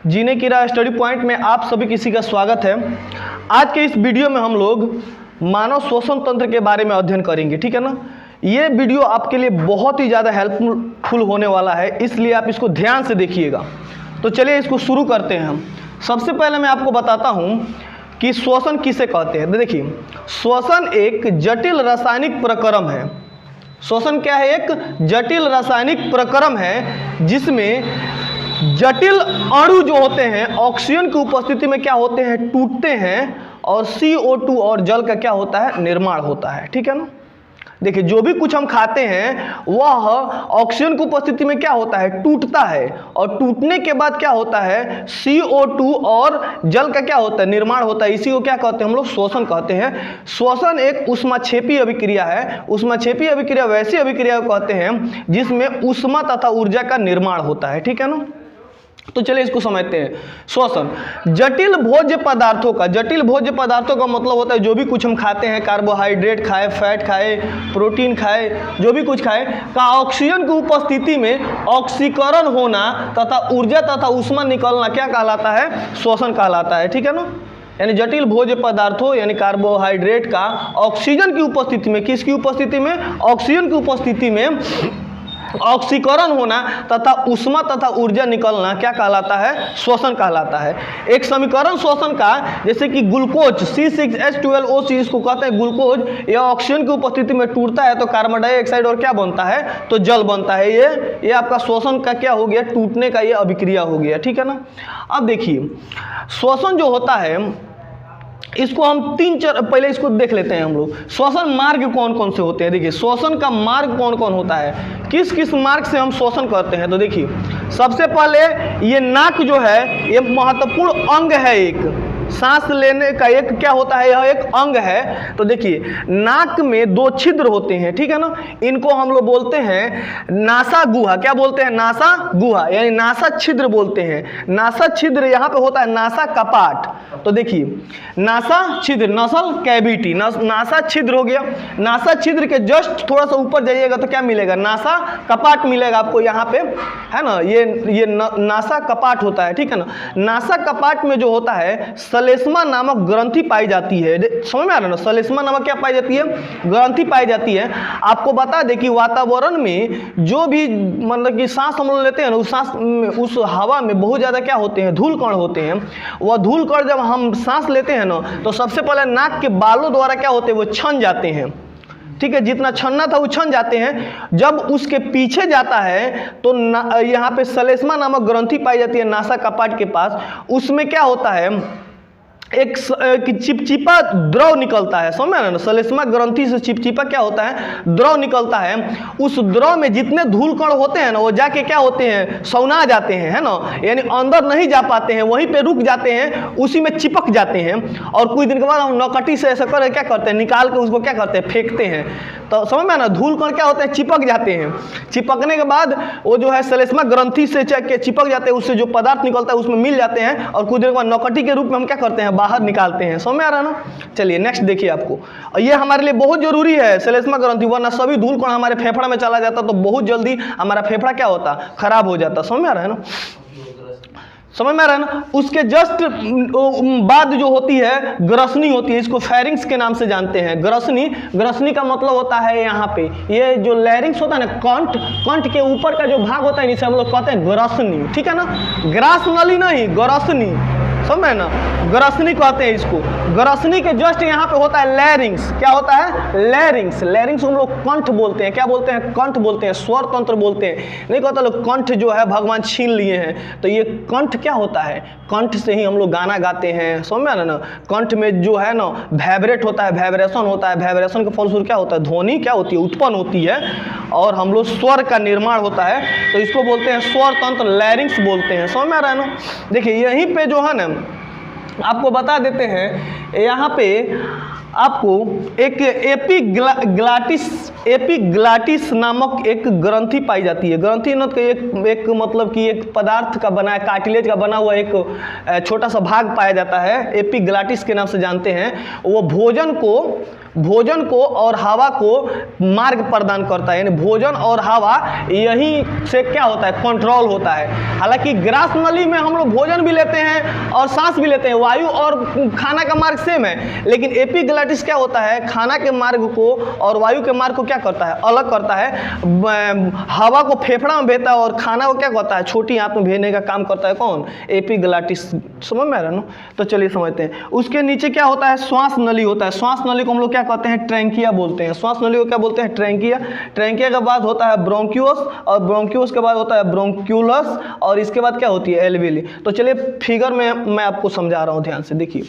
जीने की राह स्टडी पॉइंट में आप सभी किसी का स्वागत है। आज के इस वीडियो में हम लोग मानव श्वसन तंत्र के बारे में अध्ययन करेंगे, ठीक है ना। ये वीडियो आपके लिए बहुत ही ज़्यादा हेल्पफुल होने वाला है, इसलिए आप इसको ध्यान से देखिएगा। तो चलिए इसको शुरू करते हैं हम। सबसे पहले मैं आपको बताता हूँ कि श्वसन किसे कहते हैं। देखिए, श्वसन एक जटिल रासायनिक प्रक्रम है। श्वसन क्या है? एक जटिल रासायनिक प्रक्रम है जिसमें जटिल अणु जो होते हैं ऑक्सीजन की उपस्थिति में क्या होते हैं? टूटते हैं और CO2 और जल का क्या होता है? निर्माण होता है, ठीक है ना। देखिए, जो भी कुछ हम खाते हैं वह ऑक्सीजन की उपस्थिति में क्या होता है? टूटता है, और टूटने के बाद क्या होता है? CO2 और जल का क्या होता है? निर्माण होता है। इसी को क्या कहते हैं हम लोग? श्वसन कहते हैं। श्वसन एक ऊष्माक्षेपी अभिक्रिया है। ऊष्माक्षेपी अभिक्रिया वैसी अभिक्रिया को कहते हैं जिसमें ऊष्मा तथा ऊर्जा का निर्माण होता है, ठीक है ना। तो चलिए इसको समझते हैं। श्वसन जटिल भोज्य पदार्थों का, जटिल भोज्य पदार्थों का मतलब होता है जो भी कुछ हम खाते हैं, कार्बोहाइड्रेट खाए, फैट खाए, प्रोटीन खाए, जो भी कुछ खाए का ऑक्सीजन की उपस्थिति में ऑक्सीकरण होना तथा ऊर्जा तथा ऊष्मा निकलना क्या कहलाता है? श्वसन कहलाता है, ठीक है ना। यानी जटिल भोज्य पदार्थों यानी कार्बोहाइड्रेट का ऑक्सीजन की उपस्थिति में, किसकी उपस्थिति में? ऑक्सीजन की उपस्थिति में ऑक्सीकरण होना तथा ऊष्मा तथा ऊर्जा निकलना क्या कहलाता है? श्वसन कहलाता है। एक समीकरण श्वसन का, जैसे कि ग्लूकोज C6H12O, इसको कहते हैं ग्लूकोज, यह ऑक्सीजन की उपस्थिति में टूटता है तो कार्बन डाइऑक्साइड और क्या बनता है? तो जल बनता है। ये आपका श्वसन का क्या हो गया? टूटने का ये अभिक्रिया हो गया, ठीक है ना। अब देखिए, श्वसन जो होता है इसको हम पहले इसको देख लेते हैं हम लोग। श्वसन मार्ग कौन कौन से होते हैं? देखिए, श्वसन का मार्ग कौन कौन होता है, किस किस मार्ग से हम श्वसन करते हैं। तो देखिए, सबसे पहले ये नाक जो है ये महत्वपूर्ण अंग है। एक सांस लेने का एक क्या होता है? यह एक अंग है। तो देखिए, नाक में दो छिद्र होते हैं, ठीक है ना। इनको हम लोग बोलते हैं नासा गुहा। क्या बोलते हैं? नासा गुहा, यानी नासा छिद्र बोलते हैं। नासा छिद्र यहाँ पे होता है नासा कपाट। तो देखिए, नासा छिद्र, नसल कैविटी, नासा छिद्र हो गया। नासा छिद्र के जस्ट थोड़ा सा ऊपर जाइएगा तो क्या मिलेगा? नासा कपाट मिलेगा आपको यहाँ पे, है ना। ये नासा कपाट होता है, ठीक है ना। नासा कपाट में जो होता है सलेस्मा नामक ग्रंथि पाई जाती है। समझ में आ रहा है ना? सलेस्मा नामक क्या पाई जाती है? ग्रंथि पाई जाती है। आपको बता दें कि वातावरण में जो भी मतलब कि सांस हम लोग लेते हैं ना, उस हवा में बहुत ज़्यादा क्या होते हैं? धूल कण होते हैं। वह धूल कण जब हम सांस लेते हैं ना तो सबसे पहले नाक के बालों द्वारा क्या होते हैं? वो छन जाते हैं, ठीक है। जितना छनना था वो छन जाते हैं। जब उसके पीछे जाता है तो यहाँ पे सलेस्मा नामक ग्रंथि पाई जाती है नासा कपाट के पास। उसमें क्या होता है? एक चिपचिपा द्रव निकलता है। समझ में आ रहा है ना? सलेस्मा ग्रंथि से चिपचिपा क्या होता है? द्रव निकलता है। उस द्रव में जितने धूल कण होते हैं ना वो जाके क्या होते हैं? सौना जाते हैं, है ना। यानी अंदर नहीं जा पाते हैं, वहीं पे रुक जाते हैं, उसी में चिपक जाते हैं। और कुछ दिन के बाद हम नौकटी से ऐसा कर क्या करते हैं? निकाल के उसको क्या करते हैं? फेंकते हैं। तो समझ में आ ना? धूल कण क्या होते हैं? चिपक जाते हैं। चिपकने के बाद वो जो है सलेस्मा ग्रंथि से चिपक जाते हैं, उससे जो पदार्थ निकलता है उसमें मिल जाते हैं, और कुछ देर के बाद नौकटी के रूप में हम क्या करते हैं? बाहर निकालते हैं। समझ में आ रहा है ना? चलिए नेक्स्ट देखिए आपको, ये हमारे लिए बहुत जरूरी है सलेस्मा ग्रंथि, वरना सभी धूल कण हमारे फेफड़ा में चला जाता तो बहुत जल्दी हमारा फेफड़ा क्या होता? खराब हो जाता। समझ में आ रहा है ना? समझ में आ रहा है ना? उसके जस्ट बाद जो होती है ग्रसनी होती है, इसको फेरिंग्स के नाम से जानते हैं। ग्रसनी का मतलब होता है यहाँ पे ये जो लैरिंग्स होता है ना, कंठ के ऊपर का जो भाग होता है इसे हम लोग कहते हैं ग्रसनी, ठीक है ना। ग्रास नली नहीं, ग्रसनी, समझ में ना? ग्रसनी कहते हैं इसको। ग्रसनी के जस्ट यहाँ पे होता है लैरिंग्स। क्या होता है? लैरिंग्स हम लोग कंठ बोलते हैं। क्या बोलते हैं? कंठ बोलते हैं, स्वर तंत्र बोलते हैं। नहीं कहता लोग कंठ जो है भगवान छीन लिए हैं, तो ये कंठ क्या होता है? कंठ से ही हम लोग गाना गाते हैं। समझ में आ रहा है ना? कंठ में जो है ना वाइब्रेट होता है, वाइब्रेशन होता है। वाइब्रेशन के फलस्वरूप क्या होता है? ध्वनि क्या होती है? उत्पन्न होती है, और हम लोग स्वर का निर्माण होता है। तो इसको बोलते हैं स्वर तंत्र, लैरिंग्स बोलते हैं। समझ में आ रहा है ना? देखिए, यहीं पे जो है ना आपको बता देते हैं, यहाँ पे आपको एक एपिग्लाटिस नामक एक ग्रंथि पाई जाती है। ग्रंथि न एक मतलब कि एक पदार्थ का बना है, कार्टिलेज का बना हुआ एक छोटा सा भाग पाया जाता है, एपिग्लाटिस के नाम से जानते हैं। वो भोजन को और हवा को मार्ग प्रदान करता है, यानी भोजन और हवा यही से क्या होता है, कंट्रोल होता है। हालांकि ग्रास नली में हम लोग भोजन भी लेते हैं और सांस भी लेते हैं, वायु और खाना का मार्ग सेम है, लेकिन एपिग्लॉटिस क्या होता है, खाना के मार्ग को और वायु के मार्ग को क्या करता है, अलग करता है। हवा को फेफड़ा में भेजता है और खाना को क्या करता है, छोटी आंत में भेजने का काम करता है कौन, एपिग्लॉटिस। समझ में आ रहा है ना? तो चलिए समझते हैं। उसके नीचे क्या होता है, श्वास नली होता है। श्वास नली को हम लोग क्या कहते हैं, ट्रैंकिया बोलते हैं। श्वास नली को क्या बोलते हैं, ट्रैंकिया। ट्रैंकिया के बाद होता है ब्रोंक्यूस, और ब्रोंक्यूस के बाद होता है ब्रोंक्यूलस, और इसके बाद क्या होती है, एल्वियली। तो चलिए फिगर में मैं आपको समझा रहा हूँ, ध्यान से देखिए।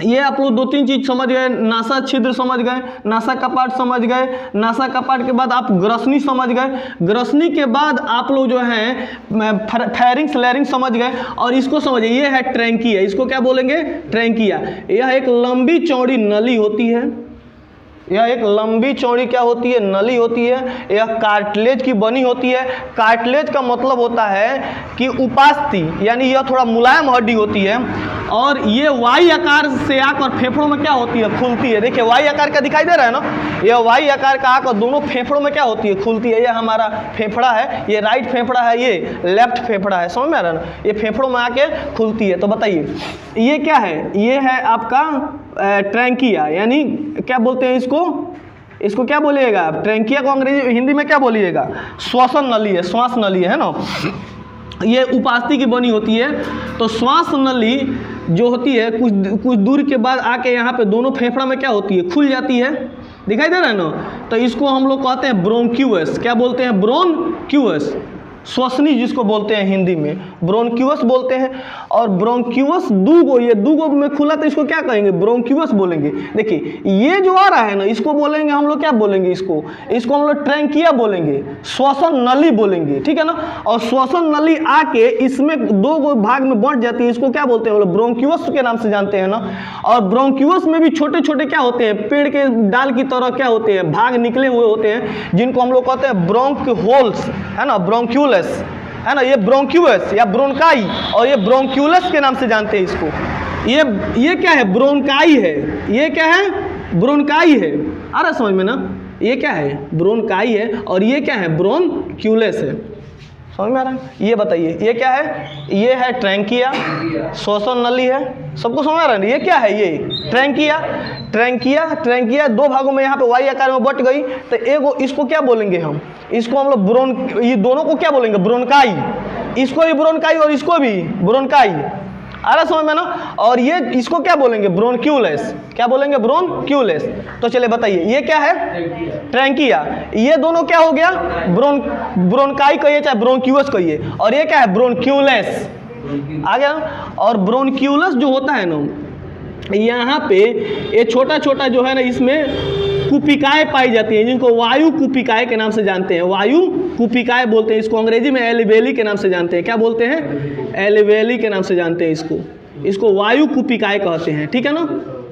ये आप लोग 2-3 चीज समझ गए, नासा छिद्र समझ गए, नासा कपाट समझ गए, नासा कपाट के बाद आप ग्रसनी समझ गए, ग्रसनी के बाद आप लोग जो है फेरिंग्स लैरिंग्स समझ गए, और इसको समझिए, ये है ट्रैंकिया। इसको क्या बोलेंगे, ट्रैंकिया। यह एक लंबी चौड़ी नली होती है, यह एक लंबी चौड़ी क्या होती है, नली होती है। यह कार्टिलेज की बनी होती है। कार्टिलेज का मतलब होता है कि उपास्थि, यानी यह थोड़ा मुलायम हड्डी होती है, और ये वाई आकार से आकर फेफड़ों में क्या होती है, खुलती है। देखिए वाई आकार का दिखाई दे रहा है ना, यह वाई आकार का आकर दोनों फेफड़ों में क्या होती है, खुलती है। यह हमारा फेफड़ा है, ये राइट फेफड़ा है, ये लेफ्ट फेफड़ा है। समझ में आ रहा है ना, ये फेफड़ों में आके खुलती है। तो बताइए ये क्या है, ये है आपका ट्रैंकिया, यानी क्या बोलते हैं इसको, इसको क्या बोलिएगा आप, ट्रैंकिया को अंग्रेजी हिंदी में क्या बोलिएगा, श्वसन नली है, श्वास नली है ना। ये उपास्थि की बनी होती है। तो श्वास नली जो होती है कुछ दूर के बाद आके यहाँ पे दोनों फेफड़ा में क्या होती है, खुल जाती है। दिखाई दे रहा है ना। तो इसको हम लोग कहते हैं ब्रोंक्यूअस। क्या बोलते हैं, ब्रोंक्यूअस। श्वसनी जिसको बोलते हैं हिंदी में ब्रोंक्यूअस बोलते हैं। और ब्रोंक्यूअस दूगो, ये दूगो में खुला तो इसको क्या कहेंगे, ब्रोंक्यूअस बोलेंगे। देखिए ये जो आ रहा है ना, इसको बोलेंगे हम लोग क्या बोलेंगे, इसको हम लोग ट्रैंकिया बोलेंगे, श्वसन नली बोलेंगे, ठीक है ना। और श्वसन नली आके इसमें दो भाग में बढ़ जाती है, इसको क्या बोलते हैं, ब्रोंक्यूअस के नाम से जानते हैं ना। और ब्रोंक्यूअस में भी छोटे छोटे क्या होते हैं, पेड़ के डाल की तरह क्या होते हैं, भाग निकले हुए होते हैं, जिनको हम लोग कहते हैं ब्रोंक होल्स, है ना, ब्रोंक्यूल है ना। ये ब्रोंक्यूअस या ब्रोंकाई, और ये ब्रोंक्यूलस के नाम से जानते हैं इसको। ये क्या है, ब्रोंकाई है। ये क्या है, ब्रोंकाई है। आ रहा समझ में ना, ये क्या है, ब्रोंकाई है, और ये क्या है, ब्रोंक्यूलस है। समझ में आ रहा है। ये बताइए ये क्या है, ये है ट्रैंकिया, श्वसन नली है। सबको समझ आ रहा है। ये क्या है, ये ट्रैंकिया। ट्रैंकिया दो भागों में यहाँ पे वाई आकार में बट गई। तो एगो इसको क्या बोलेंगे इसको हम लोग ये दोनों को क्या बोलेंगे, ब्रोंकाई। इसको भी ब्रोंकाई और इसको भी ब्रोंकाई। आ रहा समझ में ना। और ये इसको क्या बोलेंगे, ब्रोंक्यूलस। क्या बोलेंगे, ब्रोंक्यूलस। तो चलिए बताइए ये क्या है, ट्रैंकिया। ये दोनों क्या हो गया, ब्रोंकाई कहिए चाहे ब्रोंक्यूअस कहिए। और ये क्या है, ब्रोंक्यूलस। आ गया। और ब्रोंक्यूलस जो होता है ना, यहाँ पे ये छोटा छोटा जो है ना, इसमें कुपिकाएं पाई जाती हैं, जिनको वायु कुपिकाएं के नाम से जानते हैं। वायु कुपिकाएं बोलते हैं इसको, अंग्रेजी में एल्वेली के नाम से जानते हैं। क्या बोलते हैं, एल्वेली के नाम से जानते हैं इसको वायु कुपिकाएं कहते हैं, ठीक है ना।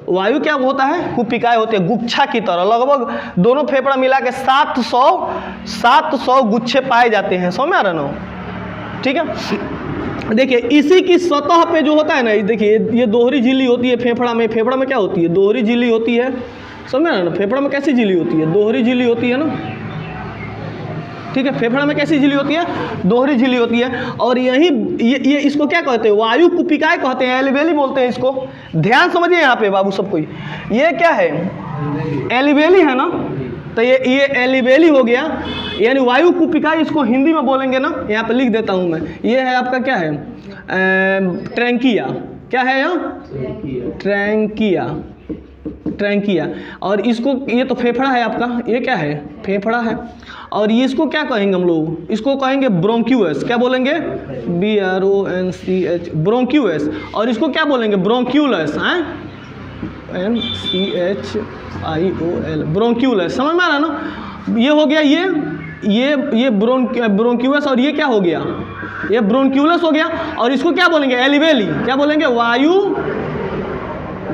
वायु क्या होता है, कुपिकाएं होते हैं, गुच्छा की तरह। लगभग दोनों फेफड़ा मिला के 700 गुच्छे पाए जाते हैं। समझ में आ रहा ना, ठीक है। देखिए इसी की सतह पे जो होता है ना, देखिए ये दोहरी झिल्ली होती है फेफड़ा में क्या होती है, दोहरी झिल्ली होती है। समझ में ना, फेफड़ा में कैसी झिल्ली होती है, दोहरी झिल्ली होती है ना, ठीक है। फेफड़ा में कैसी झिल्ली होती है, दोहरी झिल्ली होती है। और यही ये इसको क्या कहते हैं, वायु कुपिकाएं कहते हैं, एल्वेली बोलते हैं इसको। ध्यान समझिए यहाँ पे बाबू सब कोई, ये क्या है, एल्वेली है ना। तो ये एल्वेली हो गया, यानी वायु कुपिका। इसको हिंदी में बोलेंगे ना, यहाँ पे लिख देता हूँ मैं। ये है आपका क्या है, ट्रैंकिया। क्या है यहाँ, ट्रैंकिया। और इसको, ये तो फेफड़ा है आपका, ये क्या है, फेफड़ा है। और ये इसको क्या कहेंगे हम लोग, इसको कहेंगे ब्रोंक्यूअस। क्या बोलेंगे, BRONCH, ब्रोंक्यूअस। और इसको क्या बोलेंगे, ब्रोंक्यूलस, MCHIOL, ब्रोंक्यूलस। समझ में आ रहा ना। ये हो गया ये ब्रोंक्यूअस। और ये क्या हो गया, ये ब्रोंक्यूलस हो गया। और इसको क्या बोलेंगे, एल्वेली। क्या बोलेंगे, वायु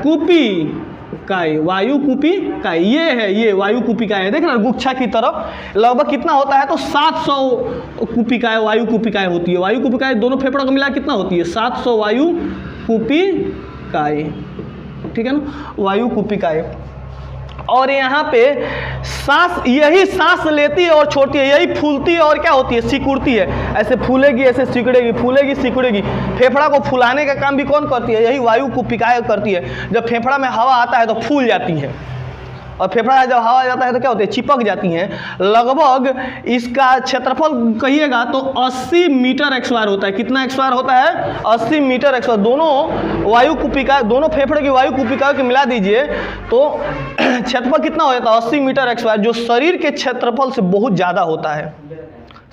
कुपिकाई, वायु कुपिकाई। ये है, ये वायु कुपिकाई है। देख रहे गुच्छा की तरफ। लगभग कितना होता है, तो 700 कुपिकाएं, वायु कुपिकाएं होती है। वायु कुपिकाएं दोनों फेफड़ों को मिला कितना होती है, 700 वायु कुपिकाएं, ठीक है ना, वायु कुपिकाएं। और यहाँ पे सांस, यही सांस लेती है और छोड़ती है, यही फूलती है और क्या होती है, सिकुड़ती है। ऐसे फूलेगी, ऐसे सिकुड़ेगी, फूलेगी सिकुड़ेगी। फेफड़ा को फुलाने का काम भी कौन करती है, यही वायु कुपिकाएं करती है। जब फेफड़ा में हवा आता है तो फूल जाती है, और फेफड़ा जब हवा जाता है तो क्या होती है, चिपक जाती हैं। लगभग इसका क्षेत्रफल कहिएगा तो 80 मीटर एक्सवायर होता है। कितना एक्सवायर होता है, 80 मीटर एक्सवायर। दोनों वायु कुपिका, दोनों फेफड़े की वायु कुपिकाओं के मिला दीजिए तो क्षेत्रफल कितना हो जाता है, 80 मीटर एक्सवायर, जो शरीर के क्षेत्रफल से बहुत ज़्यादा होता है।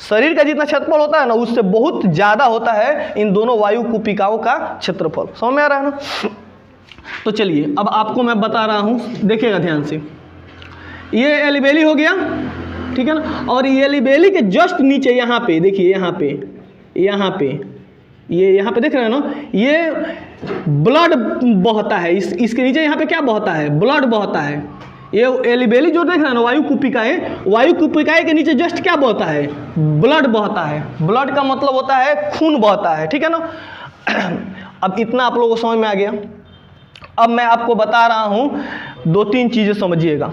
शरीर का जितना क्षेत्रफल होता है ना, उससे बहुत ज़्यादा होता है इन दोनों वायु कुपिकाओं का क्षेत्रफल। समझ में आ रहा है ना। तो चलिए अब आपको मैं बता रहा हूँ, देखिएगा ध्यान से। ये एलिबेली हो गया, ठीक है ना। और ये एलिबेली के जस्ट नीचे यहाँ पे देखिए, यहाँ पे ये यहाँ पे देख रहे हैं ना, ये ब्लड बहता है। इसके नीचे यहाँ पे क्या बहता है, ब्लड बहता है। ये एलिबेली जो देख रहे हैं ना, वायु कुपिकाएं के नीचे जस्ट क्या बहता है, ब्लड बहता है। ब्लड का मतलब होता है खून बहता है, ठीक है ना। अब इतना आप लोगों को समझ में आ गया। अब मैं आपको बता रहा हूँ 2-3 चीज़ें, समझिएगा।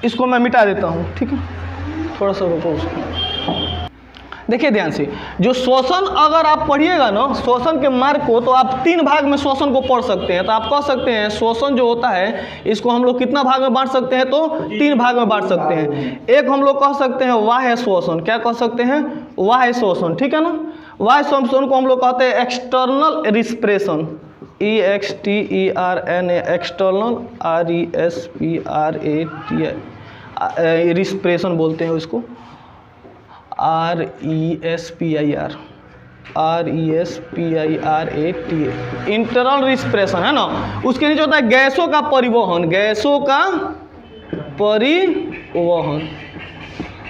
इसको मैं मिटा देता हूँ, ठीक है, थोड़ा सा रुको उसको। देखिए ध्यान से, जो श्वसन अगर आप पढ़िएगा ना, श्वसन के मार्ग को, तो आप 3 भाग में श्वसन को पढ़ सकते हैं। तो आप कह सकते हैं श्वसन जो होता है इसको हम लोग कितना भाग में बांट सकते हैं, तो 3 भाग में बांट सकते हैं। एक हम लोग कह सकते हैं बाह्य श्वसन, क्या कह सकते हैं, बाह्य श्वसन, ठीक है ना। बाह्य श्वसन को हम लोग कहते हैं external respiration, EXTERNA, external RESPIRATI, respiration बोलते हैं उसको, RESPIRATA, इंटरनल रिस्पिरेशन है ना। उसके नीचे होता है गैसों का परिवहन, गैसों का परिवहन।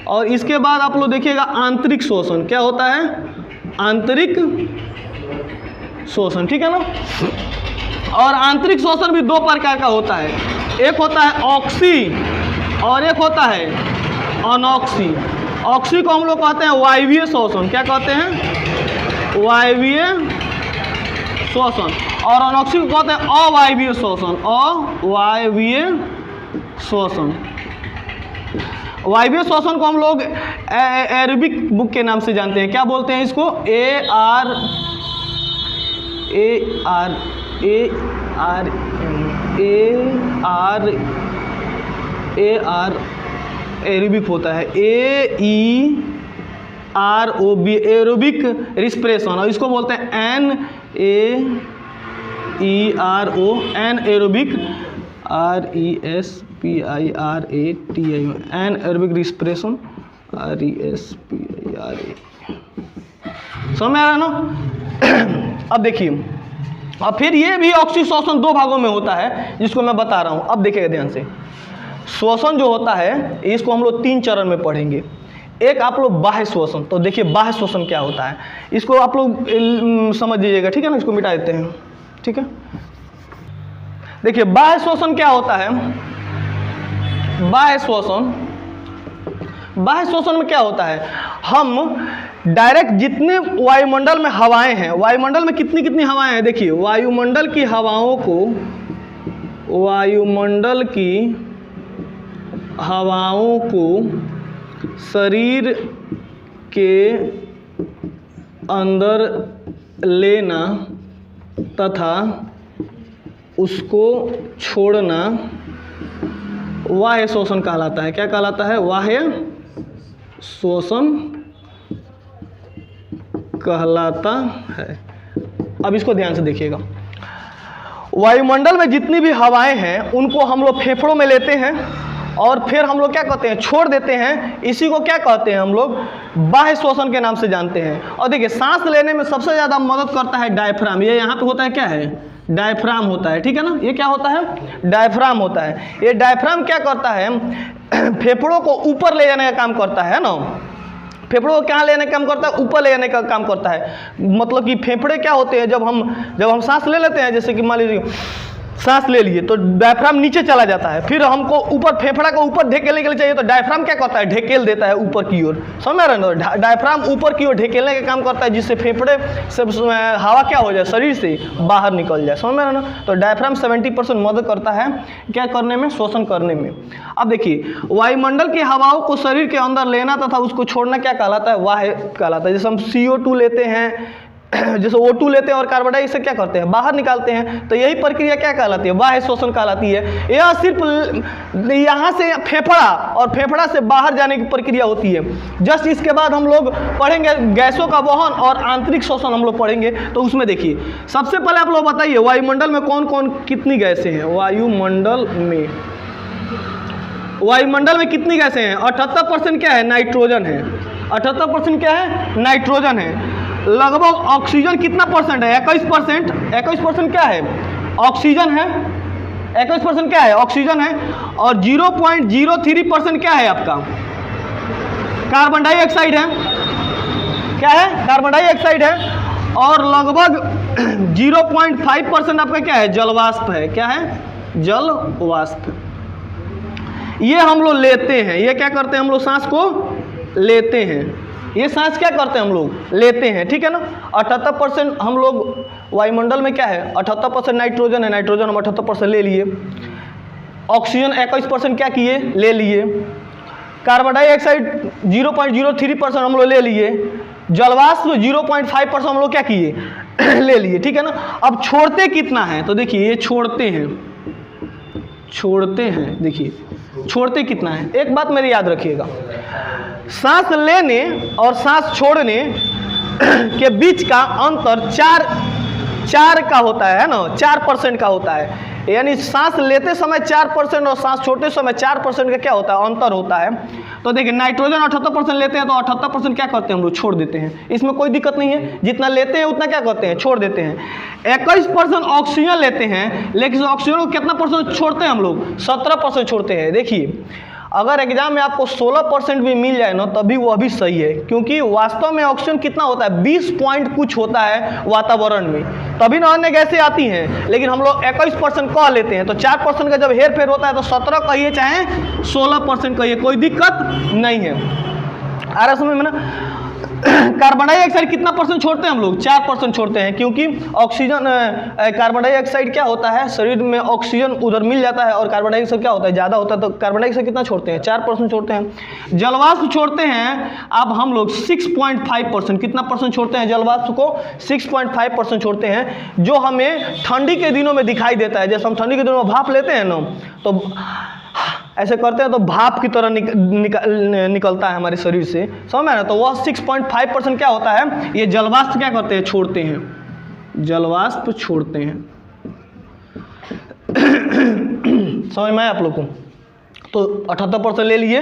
और इसके बाद आप लोग देखिएगा आंतरिक शोषण, क्या होता है, आंतरिक शोषण, ठीक है ना। और आंतरिक शोषण भी 2 प्रकार का होता है, एक होता है ऑक्सी और एक होता है अनऑक्सी। ऑक्सी को हम लोग कहते हैं वायवीय शोषण, क्या कहते हैं, वायवीय शोषण। और अनऑक्सी को कहते हैं अवायवीय शोषण, अवायवीय शोषण। वायवीय श्वसन को हम लोग एरोबिक बुक के नाम से जानते हैं, क्या बोलते हैं इसको, एरोबिक होता है, AEROB, एरोबिक रिस्पिरेशन। और इसको बोलते हैं NAERO, aerobic RESPIRATI, aerobic respiration, RESPIRA। समझ में आ रहा है ना। अब देखिए, और फिर ये भी ऑक्सी श्वसन 2 भागों में होता है, जिसको मैं बता रहा हूँ। अब देखिएगा ध्यान से, श्वसन जो होता है इसको हम लोग 3 चरण में पढ़ेंगे। एक आप लोग बाह्य श्वसन, तो देखिए बाह्य श्वसन क्या होता है, इसको आप लोग समझ लीजिएगा, ठीक है ना। इसको मिटा देते हैं, ठीक है। देखिए बाह्य श्वसन क्या होता है, बाह्य श्वसन में क्या होता है, हम डायरेक्ट जितने वायुमंडल में हवाएं हैं, वायुमंडल में कितनी हवाएं हैं, देखिए वायुमंडल की हवाओं को शरीर के अंदर लेना तथा उसको छोड़ना बाह्य श्वसन कहलाता है। क्या कहलाता है, बाह्य श्वसन कहलाता है। अब इसको ध्यान से देखिएगा, वायुमंडल में जितनी भी हवाएं हैं उनको हम लोग फेफड़ों में लेते हैं और फिर हम लोग क्या कहते हैं, छोड़ देते हैं। इसी को क्या कहते हैं, हम लोग बाह्य श्वसन के नाम से जानते हैं। और देखिए सांस लेने में सबसे ज़्यादा मदद करता है डायफ्राम। ये यहाँ पे होता है, क्या है, डायफ्राम होता है, ठीक है ना। ये क्या होता है, डायफ्राम होता है। ये डायफ्राम क्या करता है, फेफड़ों को ऊपर ले जाने का काम करता है ना। फेफड़ों को क्या लेने का काम करता है, ऊपर ले जाने का काम करता है। मतलब कि फेफड़े क्या होते हैं, जब हम सांस ले लेते हैं, जैसे कि मान लीजिए सांस ले लिए तो डायफ्राम नीचे चला जाता है, फिर हमको ऊपर फेफड़ा को ऊपर ढकेलने के लिए चाहिए तो डायफ्राम क्या करता है, ढकेल देता है ऊपर की ओर। समझ रहे ना, डायफ्राम ऊपर की ओर ढकेलने का काम करता है, जिससे फेफड़े से हवा क्या हो जाए, शरीर से बाहर निकल जाए। समझ रहे ना, तो डायफ्राम 70% मदद करता है क्या करने में, शोषण करने में। अब देखिए, वायुमंडल की हवाओं को शरीर के अंदर लेना तथा उसको छोड़ना क्या कहलाता है, वाह कहलाता है। जैसे हम CO2 लेते हैं, जैसे O2 लेते हैं और कार्बन डाइऑक्साइड क्या करते हैं, बाहर निकालते हैं, तो यही प्रक्रिया क्या कहलाती है, वाह शोषण कहलाती है। यह सिर्फ यहाँ से फेफड़ा और फेफड़ा से बाहर जाने की प्रक्रिया होती है। जस्ट इसके बाद हम लोग पढ़ेंगे गैसों का वहन और आंतरिक शोषण हम लोग पढ़ेंगे। तो उसमें देखिए, सबसे पहले आप लोग बताइए वायुमंडल में कौन कौन कितनी गैसें हैं। वायुमंडल में कितनी गैसें हैं, 78% क्या है, नाइट्रोजन है। 78% क्या है, नाइट्रोजन है। लगभग ऑक्सीजन कितना परसेंट है, 21%। 21% क्या है, ऑक्सीजन है। 21% क्या है, ऑक्सीजन है। और 0.03% क्या है आपका, कार्बन डाइऑक्साइड है। क्या है, कार्बन डाइऑक्साइड है। और लगभग 0.5% आपका क्या है, जलवाष्प है। क्या है, जलवाष्प। ये हम लोग लेते हैं, ये क्या करते हैं, हम लोग सांस को लेते हैं। ये सांस क्या करते हैं, हम लोग लेते हैं, ठीक है ना। 78% हम लोग वायुमंडल में क्या है, 78% नाइट्रोजन है, नाइट्रोजन हम 78% ले लिए। ऑक्सीजन 21% क्या किए, ले लिए। कार्बन डाइऑक्साइड 0.03% हम लोग ले लिए। जलवाष्प 0.5% हम लोग क्या किए, ले लिए, ठीक है ना। अब छोड़ते कितना है, तो देखिए ये छोड़ते हैं, देखिए छोड़ते कितना है। एक बात मेरी याद रखिएगा, सांस लेने और सांस छोड़ने के बीच का अंतर 4 का होता है ना, 4% का होता है। यानी सांस लेते समय 4% और सांस छोड़ते समय 4% का क्या होता है, अंतर होता है। तो देखिए, नाइट्रोजन 78% लेते हैं तो 78% क्या करते हैं, हम लोग छोड़ देते हैं। इसमें कोई दिक्कत नहीं है, जितना लेते हैं उतना क्या करते हैं, छोड़ देते हैं। 21% ऑक्सीजन लेते हैं, लेकिन ऑक्सीजन को कितना परसेंट छोड़ते हैं हम लोग, 17% छोड़ते हैं। देखिए, अगर एग्जाम में आपको 16% भी मिल जाए ना, तभी वह भी सही है, क्योंकि वास्तव में ऑक्सीजन कितना होता है, 20 पॉइंट कुछ होता है वातावरण में, तभी ना अन्य गैसें आती हैं। लेकिन हम लोग 21% कह लेते हैं, तो 4% का जब हेर फेर होता है तो 17 कहिए चाहे 16% कहिए, कोई दिक्कत नहीं है। आ रहा समझ में ना। कार्बन डाइऑक्साइड कितना परसेंट छोड़ते हैं हम लोग, 4% छोड़ते हैं, क्योंकि ऑक्सीजन कार्बन डाइऑक्साइड क्या होता है, शरीर में ऑक्सीजन उधर मिल जाता है और कार्बन डाइऑक्साइड क्या होता है, ज़्यादा होता है। तो कार्बन डाइऑक्साइड कितना छोड़ते हैं, 4% छोड़ते हैं। जलवाष्प छोड़ते हैं अब हम लोग 6.5%। कितना परसेंट छोड़ते हैं, जलवाष्प को 6.5% छोड़ते हैं, जो हमें ठंडी के दिनों में दिखाई देता है। जैसे हम ठंडी के दिनों में भाप लेते हैं ना, तो ऐसे करते हैं तो भाप की तरह निकलता है हमारे शरीर से, समझ में ना। तो वह 6.5% क्या होता है, ये जलवाष्प क्या करते हैं, छोड़ते हैं, जलवाष्प छोड़ते हैं। समझ में आया आप लोग को। तो 78% ले लिए,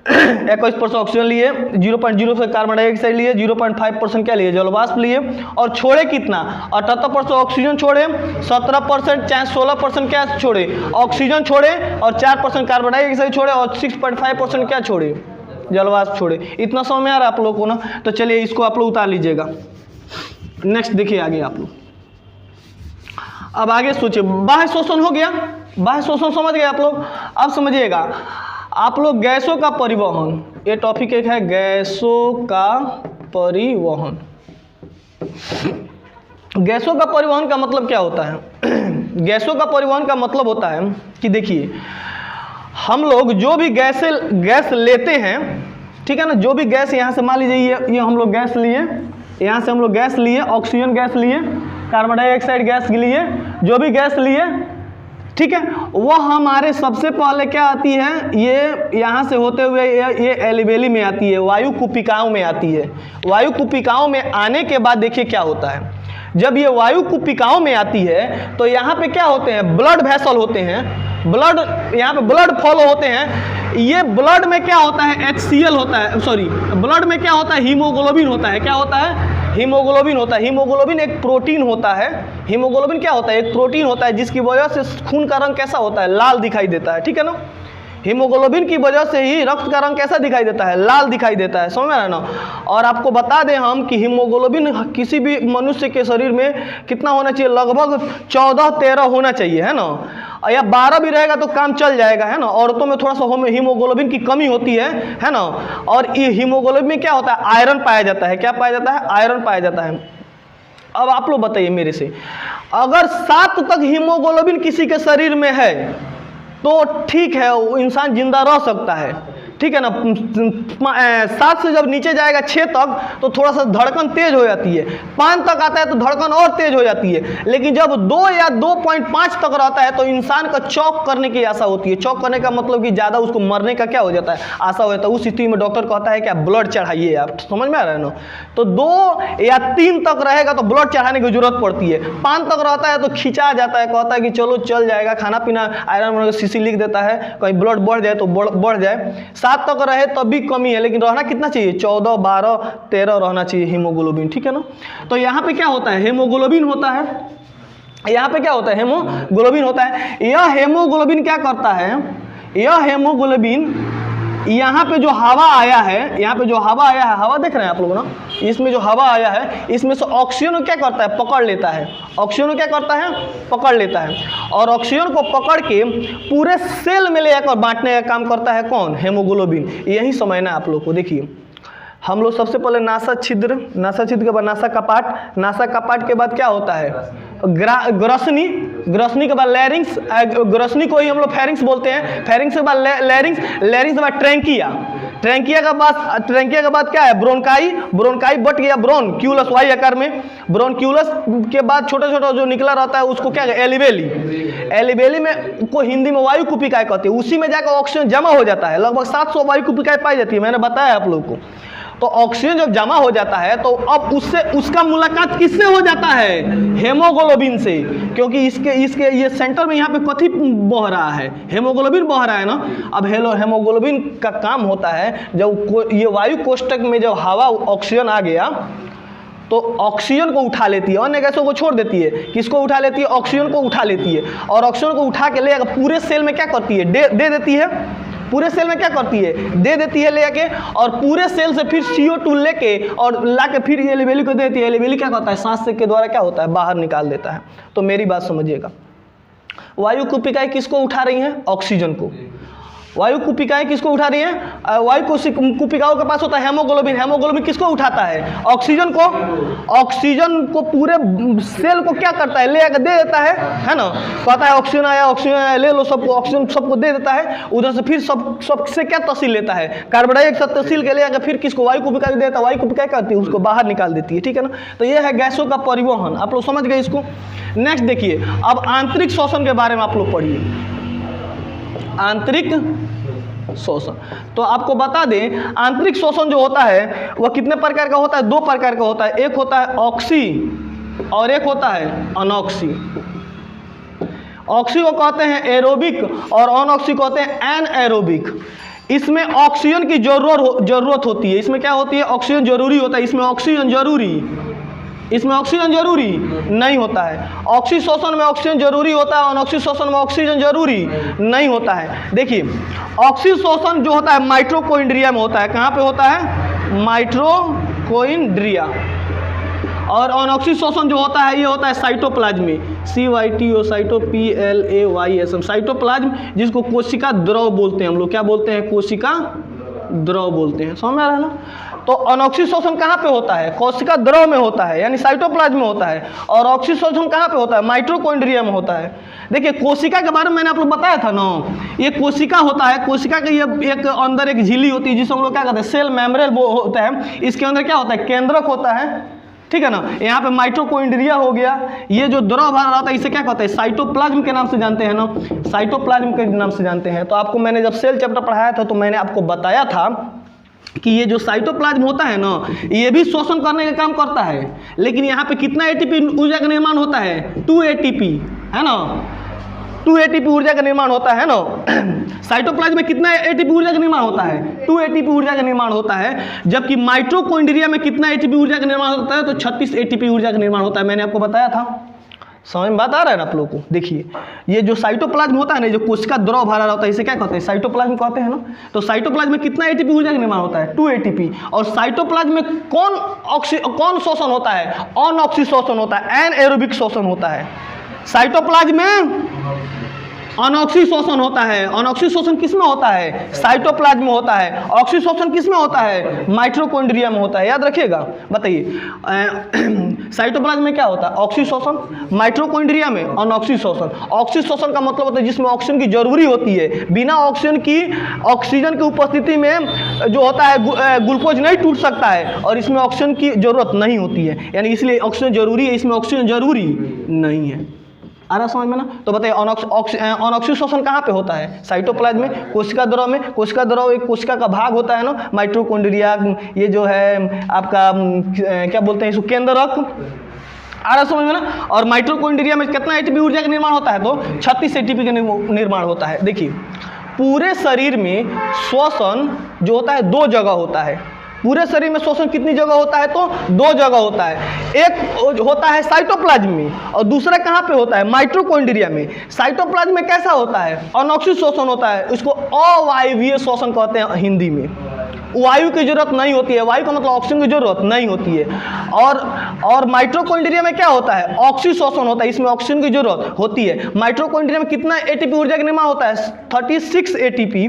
21% ऑक्सीजन लिए, 0.0 से कार्बन डाइऑक्साइड लिए, 0.5% क्या लिए, जलवाष्प लिए। और छोड़े कितना, 78% ऑक्सीजन छोड़े, 17% चाहे 16% क्या छोड़े, ऑक्सीजन छोड़े, और 4% कार्बन डाइऑक्साइड छोड़े, और 6.5% क्या छोड़े, जलवाष्प छोड़े। इतना समझ में आ रहा है आप लोग को ना। तो चलिए इसको आप लोग उतार लीजिएगा। नेक्स्ट देखिए आगे आप लोग। अब आगे सोचिए, बाह्य शोषण हो गया, बाह्य शोषण समझ गए आप लोग। अब समझिएगा आप लोग गैसों का परिवहन, ये टॉपिक एक है, गैसों का परिवहन। गैसों का परिवहन का मतलब क्या होता है, गैसों का परिवहन का मतलब होता है कि देखिए, हम लोग जो भी गैस लेते हैं, ठीक है ना, जो भी गैस यहाँ से मान लीजिए ये हम लोग गैस लिए, यहाँ से हम लोग गैस लिए, ऑक्सीजन गैस लिए, कार्बन डाइऑक्साइड गैस लिए, जो भी गैस लिए, ठीक है, वो हमारे सबसे पहले क्या आती है, ये यहाँ से होते हुए ये एल्वेली में आती है, वायु कुपिकाओं में आती है। वायु कुपिकाओं में आने के बाद देखिए क्या होता है, जब ये वायु कुपिकाओं में आती है तो यहाँ पे क्या होते हैं, ब्लड वेसल होते हैं, ब्लड, यहाँ पे ब्लड फ्लो होते हैं। ये ब्लड में क्या होता है, HCl होता है, सॉरी, ब्लड में क्या होता है, हीमोग्लोबिन होता है। क्या होता है, हीमोग्लोबिन होता है। हीमोग्लोबिन एक प्रोटीन होता है। हीमोग्लोबिन क्या होता है, एक प्रोटीन होता है, जिसकी वजह से खून का रंग कैसा होता है, लाल दिखाई देता है, ठीक है ना। हीमोग्लोबिन की वजह से ही रक्त का रंग कैसा दिखाई देता है, लाल दिखाई देता है, समझ में आ रहा है ना। और आपको बता दें हम कि हीमोग्लोबिन किसी भी मनुष्य के शरीर में कितना होना चाहिए, लगभग 14-13 होना चाहिए, है ना। या 12 भी रहेगा तो काम चल जाएगा, है ना। औरतों में थोड़ा सा हीमोग्लोबिन की कमी होती है ना। और ये हीमोग्लोबिन में क्या होता है, आयरन पाया जाता है। क्या पाया जाता है, आयरन पाया जाता है। अब आप लोग बताइए मेरे से, अगर 7 तक हीमोग्लोबिन किसी के शरीर में है तो ठीक है, वो इंसान जिंदा रह सकता है, ठीक है ना। 7 से जब नीचे जाएगा 6 तक तो थोड़ा सा धड़कन तेज हो जाती है, 5 तक आता है तो धड़कन और तेज हो जाती है। लेकिन जब 2 या 2.5 तक रहता है तो इंसान का चौक करने की आशा होती है। चौक करने का मतलब कि ज़्यादा उसको मरने का क्या हो जाता है, आशा हो जाता है। उस स्थिति में डॉक्टर कहता है कि आप ब्लड चढ़ाइए, आप समझ में आ रहा है ना। तो 2 या 3 तक रहेगा तो ब्लड चढ़ाने की जरूरत पड़ती है। 5 तक रहता है तो खिंचा जाता है, कहता है कि चलो चल जाएगा, खाना पीना आयरन सीसी लिख देता है, कहीं ब्लड बढ़ जाए तो बढ़ जाए। 7 तक रहे तब भी कमी है, लेकिन रहना कितना चाहिए, 14, 12, 13 रहना चाहिए हीमोग्लोबिन, ठीक है ना। तो यहाँ पे क्या होता है, हीमोग्लोबिन होता है। यहाँ पे क्या होता है, हीमोग्लोबिन होता है। यह हीमोग्लोबिन क्या करता है, यह हीमोग्लोबिन यहाँ पे जो हवा आया है, यहाँ पे जो हवा आया है, हवा देख रहे हैं आप लोग ना, इसमें जो हवा आया है इसमें से ऑक्सीजन को क्या करता है, पकड़ लेता है। ऑक्सीजन को क्या करता है, पकड़ लेता है। और ऑक्सीजन को पकड़ के पूरे सेल में ले जाकर बांटने का काम करता है कौन, हीमोग्लोबिन। यही समझना आप लोग को। देखिए हम लोग सबसे पहले नासा छिद्र के बाद नासा कपाट के बाद क्या होता है, ग्रसनी के बाद लैरिंग्स, ग्रसनी को ही हम लोग फेरिंग्स बोलते हैं। फेरिंग्स के बाद लैरिंग्स के बाद ट्रैंकिया के बाद क्या है, ब्रोंकाई बट गया ब्रोनक्यूलस, वाई आकार में। ब्रोनक्यूलस के बाद छोटा छोटा जो निकला रहता है उसको क्या, एलिवेली में को हिंदी में वायु कुपिकाएं कहते हैं। उसी में जाकर ऑक्सीजन जमा हो जाता है, लगभग 700 वायु कुपिकाएं पाई जाती है, मैंने बताया आप लोगों को। तो ऑक्सीजन जब जमा हो जाता है तो अब उसका मुलाकात किससे हो जाता है, हेमोग्लोबिन से। क्योंकि इसके ये सेंटर में यहाँ पे कथी बह रहा है, हेमोग्लोबिन बह रहा है ना। अब हेमोग्लोबिन का काम होता है, जब ये वायु कोष्ठक में जब हवा ऑक्सीजन आ गया तो ऑक्सीजन को उठा लेती है, अन्य गैसों को छोड़ देती है। किसको उठा लेती है, ऑक्सीजन को उठा लेती है। और ऑक्सीजन को उठा के ले पूरे सेल में क्या करती है, दे देती है। पूरे सेल में क्या करती है, दे देती है लेके, और पूरे सेल से फिर CO2 लेके और लाके फिर एलिवेली को देती है। एलिवेली क्या करता है, सांस के द्वारा क्या होता है, बाहर निकाल देता है। तो मेरी बात समझिएगा, वायु कुपिकाएं किसको उठा रही हैं, ऑक्सीजन को। वायु कुपिकाएं किसको उठा रही हैं, वायु कुपिकाओं के पास होता है हेमोग्लोबिन। हेमोग्लोबिन किसको उठाता है, ऑक्सीजन को। ऑक्सीजन को पूरे सेल को क्या करता है, ले आकर दे देता है ना। कहता है ऑक्सीजन आया, ले लो सबको, ऑक्सीजन सबको दे देता है। उधर से फिर सबसे क्या तहसील लेता है, कार्बन डाइऑक्साइड तहसील के ले आकर फिर किसको, वायु कुपिका देता है। वायु कुपिका करती है, उसको बाहर निकाल देती है, ठीक है ना। तो ये है गैसों का परिवहन, आप लोग समझ गए इसको। नेक्स्ट देखिए, अब आंतरिक शोषण के बारे में आप लोग पढ़िए। आंतरिक शोषण, तो आपको बता दें आंतरिक शोषण जो होता है वह कितने प्रकार का होता है, 2 प्रकार का होता है। एक होता है ऑक्सी और एक होता है अनऑक्सी। ऑक्सी को कहते हैं एरोबिक और अनऑक्सी को कहते हैं एनएरोबिक। इसमें ऑक्सीजन की जरूरत होती है। इसमें क्या होती है, ऑक्सीजन जरूरी होता है। इसमें ऑक्सीजन जरूरी नहीं होता है। ऑक्सीशोषण में ऑक्सीजन जरूरी होता है, अनऑक्सीशोषण में ऑक्सीजन जरूरी नहीं होता है। देखिए ऑक्सीशोषण जो होता है माइटोकॉन्ड्रिया में होता है। कहाँ पे होता है, माइटोकॉन्ड्रिया। और अनऑक्सीशोषण जो होता है ये होता है साइटोप्लाज्म में, CYTO साइटोप्लाज्म, साइटोप्लाज्म जिसको कोशिका द्रव बोलते हैं हम लोग। क्या बोलते हैं, कोशिका द्रव बोलते हैं, समझ में आ रहा है ना। तो अनऑक्सीशोषण कहाँ पे होता है, कोशिका द्रव में होता है, यानी साइटोप्लाज्म में होता है। और ऑक्सीशोषण कहाँ पे होता है, माइटोकॉन्ड्रिया में होता है। देखिए कोशिका के बारे में मैंने आप लोग बताया था ना, ये कोशिका होता है। कोशिका के ये एक अंदर एक झिल्ली होती है जिसे हम लोग क्या कहते हैं, सेल मेम्ब्रेन होता है। इसके अंदर क्या होता है, केंद्रक होता है, ठीक है ना। यहाँ पे माइटोकॉन्ड्रिया हो गया। ये जो द्रव भरा रहता है इसे क्या कहते हैं, साइटोप्लाज्म के नाम से जानते हैं ना, साइटोप्लाज्म के नाम से जानते हैं। तो आपको मैंने जब सेल चैप्टर पढ़ाया था तो मैंने आपको बताया था कि ये जो साइटोप्लाज्म होता है ना, ये भी शोषण करने का काम करता है। लेकिन यहाँ पे कितना ATP ऊर्जा का निर्माण होता है, 2 ATP, है ना। 2 ATP ऊर्जा का निर्माण होता है ना। साइटोप्लाज्म में कितना ATP ऊर्जा का निर्माण होता है, 2 ATP ऊर्जा का निर्माण होता है। जबकि माइटोकॉन्ड्रिया में कितना ATP ऊर्जा का निर्माण होता है, तो 36 ATP ऊर्जा का निर्माण होता है। मैंने आपको बताया था समझ में बात आ रहा है ना आप लोगों को? देखिए ये जो साइटोप्लाज्म होता है ना, जो कोशिका द्रव भरा होता है, इसे क्या कहते हैं? साइटोप्लाज्म कहते हैं ना। तो साइटोप्लाज्म में कितना एटीपी ऊर्जा का निर्माण होता है? 2 एटीपी। और साइटोप्लाज्म में कौन शोषण होता है? अनऑक्सी शोषण होता है, एनएरोबिक शोषण होता है। साइटोप्लाज्म में अनऑक्सी शोषण होता है। अनऑक्सी शोषण किस में होता है? साइटोप्लाज्म में होता है। ऑक्सी शोषण किस में होता है? माइटोकॉन्ड्रिया में होता है। याद रखिएगा। बताइए साइटोप्लाज्म में क्या होता है? ऑक्सी शोषण। माइटोकॉन्ड्रिया में अनऑक्सी शोषण। ऑक्सी शोषण का मतलब होता है जिसमें ऑक्सीजन की जरूरी होती है, बिना ऑक्सीजन की उपस्थिति में जो होता है ग्लूकोज नहीं टूट सकता है, और इसमें ऑक्सीजन की जरूरत नहीं होती है, यानी इसलिए ऑक्सीजन जरूरी है, इसमें ऑक्सीजन जरूरी नहीं है। आ रहा समझ में ना? तो बताइए अनऑक्सी शोषण कहाँ पे होता है? साइटोप्लाज्म में, कोशिका द्रव में। कोशिका द्रव एक कोशिका का भाग होता है ना, माइटोकॉन्ड्रिया, ये जो है आपका क्या बोलते हैं इसको, केंद्रक। आ रहा समझ में ना? और माइटोकॉन्ड्रिया में कितना एटीपी ऊर्जा का निर्माण होता है? तो 36 एटीपी का निर्माण होता है। देखिए पूरे शरीर में श्वसन जो होता है 2 जगह होता है। पूरे शरीर में श्वसन कितनी जगह होता है? तो 2 जगह होता है। एक होता है साइटोप्लाज्म में, और दूसरा कहाँ पे होता है? माइटोकॉन्ड्रिया में। साइटोप्लाज्म में कैसा होता है? अनऑक्सी शोषण होता है, इसको अवायवीय शोषण कहते हैं हिंदी में। वायु की जरूरत नहीं होती है, वायु का मतलब ऑक्सीजन की जरूरत नहीं होती है। और माइटोकॉन्ड्रिया में क्या होता है? ऑक्सी शोषण होता है, इसमें ऑक्सीजन की जरूरत होती है। माइटोकॉन्ड्रिया में कितना एटीपी ऊर्जा का निर्माण होता है? 36 एटीपी।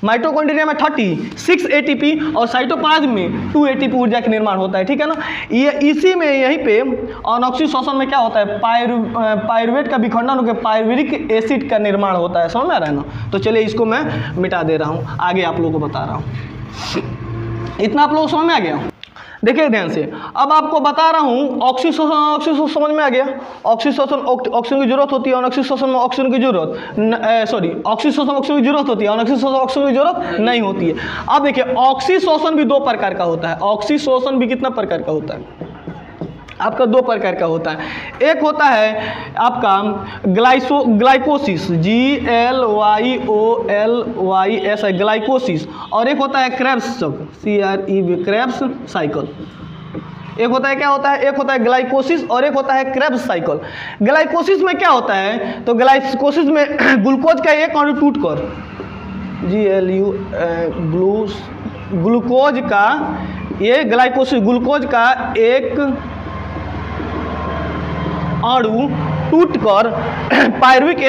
माइटोकॉन्ड्रिया में 36 एटीपी और साइटोप्लाज्म में 2 एटीपी ऊर्जा का निर्माण होता है। ठीक है ना? ये इसी में यहीं पे अनऑक्सी शोषण में क्या होता है? पायरुवेट का विखंडन होकर पायरुविक एसिड का निर्माण होता है। समझ में आ रहा है ना? तो चलिए इसको मैं मिटा दे रहा हूँ, आगे आप लोगों को बता रहा हूँ। इतना आप लोगों को समझ में आ गया? देखिए ध्यान से, अब आपको बता रहा हूँ ऑक्सीशोषण समझ में आ गया। ऑक्सीशोषण ऑक्सीजन की जरूरत होती है, ऑक्सीशोषण में ऑक्सीजन की जरूरत ऑक्सीशोषण ऑक्सीजन की जरूरत होती है, ऑक्सीशोषण ऑक्सीजन की जरूरत नहीं होती है। अब देखिए ऑक्सीशोषण भी 2 प्रकार का होता है। ऑक्सीशोषण भी कितना प्रकार का होता है? आपका 2 प्रकार का होता है। एक होता है आपका ग्लाइकोसिस, GLYOLYS है ग्लाइकोसिस, और एक होता है क्रेब्स चक्र, CREB क्रेब्स साइकिल। एक होता है क्या होता है? एक होता है ग्लाइकोसिस और एक होता है क्रेब्स साइकिल। ग्लाइकोसिस में क्या होता है? तो ग्लाइकोसिस में ग्लूकोज का एक अणु टूटकर ग्लूकोज का ये ग्लाइकोसिस ग्लूकोज का एक अणु टूटकर पायरुविक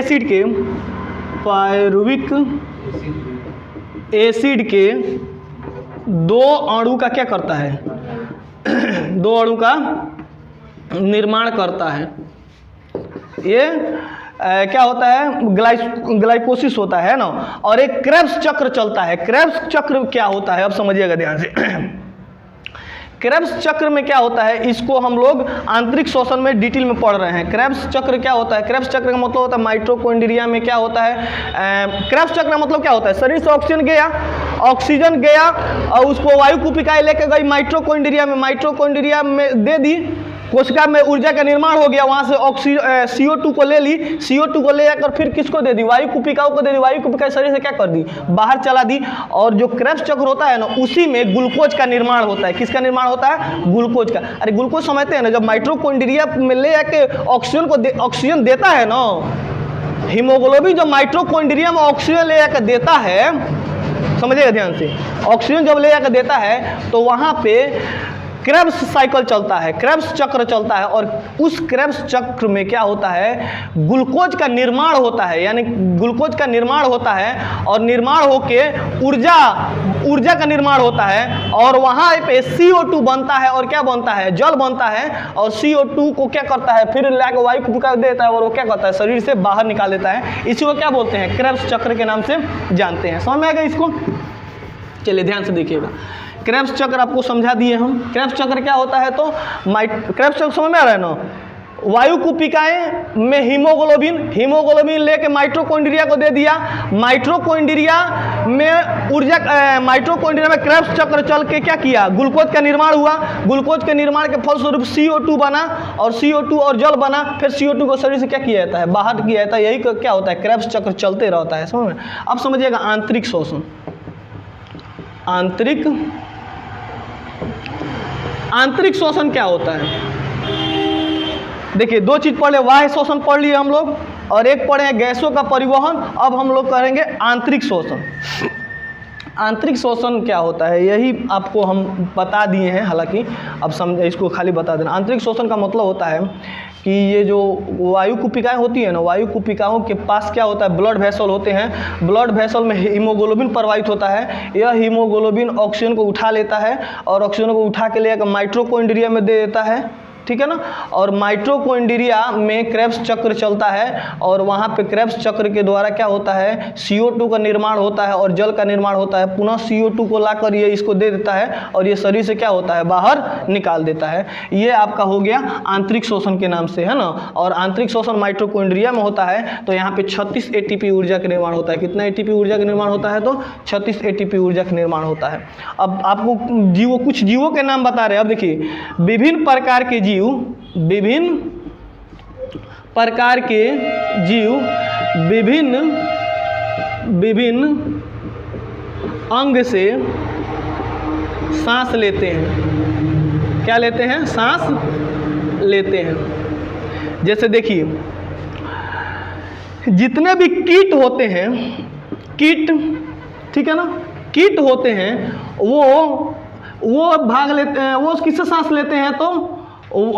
एसिड के 2 अणु का क्या करता है? 2 अणु का निर्माण करता है। ये क्या होता है? ग्लाइकोसिस होता है ना। और एक क्रेब्स चक्र चलता है। क्रेब्स चक्र क्या होता है? अब समझिएगा ध्यान से। क्रेब्स चक्र में क्या होता है? इसको हम लोग आंतरिक शोषण में डिटेल में पढ़ रहे हैं। क्रेब्स चक्र क्या होता है? क्रेब्स चक्र का मतलब होता है माइटोकॉन्ड्रिया में क्या होता है? क्रेब्स चक्र का मतलब क्या होता है? शरीर से ऑक्सीजन गया और उसको वायु कुपिकाएं लेकर गई माइटोकॉन्ड्रिया में दे दी, कोशिका में ऊर्जा का निर्माण हो गया, वहाँ से CO2 को ले ली, CO2 को ले जाकर फिर किसको दे दी? वायु कुपिकाओं को दे दी। वायु कुपिका शरीर से क्या कर दी? बाहर चला दी। और जो क्रेब्स चक्र होता है ना, उसी में ग्लूकोज का निर्माण होता है। किसका निर्माण होता है? ग्लूकोज का। अरे ग्लूकोज समझते हैं ना, जब माइटोकॉन्ड्रिया में ले जाके ऑक्सीजन देता है ना, हीमोग्लोबिन जब माइटोकॉन्ड्रिया में ऑक्सीजन ले जाकर देता है, समझिएगा ध्यान से, ऑक्सीजन जब ले जाकर देता है तो वहाँ पे क्रेब्स साइकिल चलता है, क्रेब्स चक्र चलता है। और उस क्रेब्स चक्र में क्या होता है? ग्लूकोज का निर्माण होता है, यानी ग्लूकोज का निर्माण होता है और निर्माण होके ऊर्जा का निर्माण होता है। और वहाँ पे CO2 बनता है और क्या बनता है? जल बनता है। और CO2 को क्या करता है? फिर लाके वायु कुपिका देता है और वो क्या करता है? शरीर से बाहर निकाल देता है। इसी को क्या बोलते हैं? क्रेब्स चक्र के नाम से जानते हैं। समझ में आएगा इसको? चलिए ध्यान से देखिएगा। क्रेब्स चक्र आपको समझा दिए हम। क्रेब्स चक्र क्या होता है? तो क्रेब्स चक्र समझ में आ रहा है ना? वायु कुपिकाएं में हीमोग्लोबिन लेके माइटोकॉन्ड्रिया को दे दिया। माइटोकॉन्ड्रिया में क्रेब्स चक्र चल के क्या किया? ग्लूकोज का निर्माण हुआ। ग्लूकोज के निर्माण के फलस्वरूप CO2 बना और CO2 और जल बना। फिर CO2 को शरीर से क्या किया जाता है? बाहर किया जाता है। यही क्या होता है? क्रेब्स चक्र चलते रहता है। समझ में? अब समझिएगा आंतरिक शोषण। आंतरिक शोषण क्या होता है? देखिए दो चीज़ पढ़ ले, बाह्य शोषण पढ़ लिए हम लोग, और एक पढ़े हैं गैसों का परिवहन। अब हम लोग करेंगे आंतरिक शोषण। आंतरिक शोषण क्या होता है यही आपको हम बता दिए हैं, हालांकि अब समझ इसको खाली बता देना। आंतरिक शोषण का मतलब होता है कि ये जो वायु कुपिकाएँ होती है ना, वायु कुपिकाओं के पास क्या होता है, ब्लड वेसल होते हैं। ब्लड वेसल में हीमोग्लोबिन प्रवाहित होता है। यह हीमोग्लोबिन ऑक्सीजन को उठा लेता है और ऑक्सीजन को उठा के लेकर माइटोकॉन्ड्रिया में दे देता है, ठीक है ना। और माइटोकॉन्ड्रिया में क्रेब्स चक्र चलता है और वहाँ पे क्रेब्स चक्र के द्वारा क्या होता है, CO2 का निर्माण होता है और जल का निर्माण होता है। पुनः CO2 को लाकर ये इसको दे देता है और ये शरीर से क्या होता है, बाहर निकाल देता है। ये आपका हो गया आंतरिक शोषण के नाम से, है ना। और आंतरिक शोषण माइटोकॉन्ड्रिया में होता है तो यहाँ पे 36 ATP ऊर्जा का निर्माण होता है। कितना ATP ऊर्जा का निर्माण होता है, तो 36 ATP ऊर्जा का निर्माण होता है। अब आपको कुछ जीवों के नाम बता रहे हैं। अब देखिए विभिन्न प्रकार के विभिन्न प्रकार के जीव विभिन्न अंग से सांस लेते हैं। क्या लेते हैं, सांस लेते हैं। जैसे देखिए जितने भी कीट होते हैं, कीट, ठीक है ना, कीट होते हैं वो भाग लेते हैं, वो किससे सांस लेते हैं, तो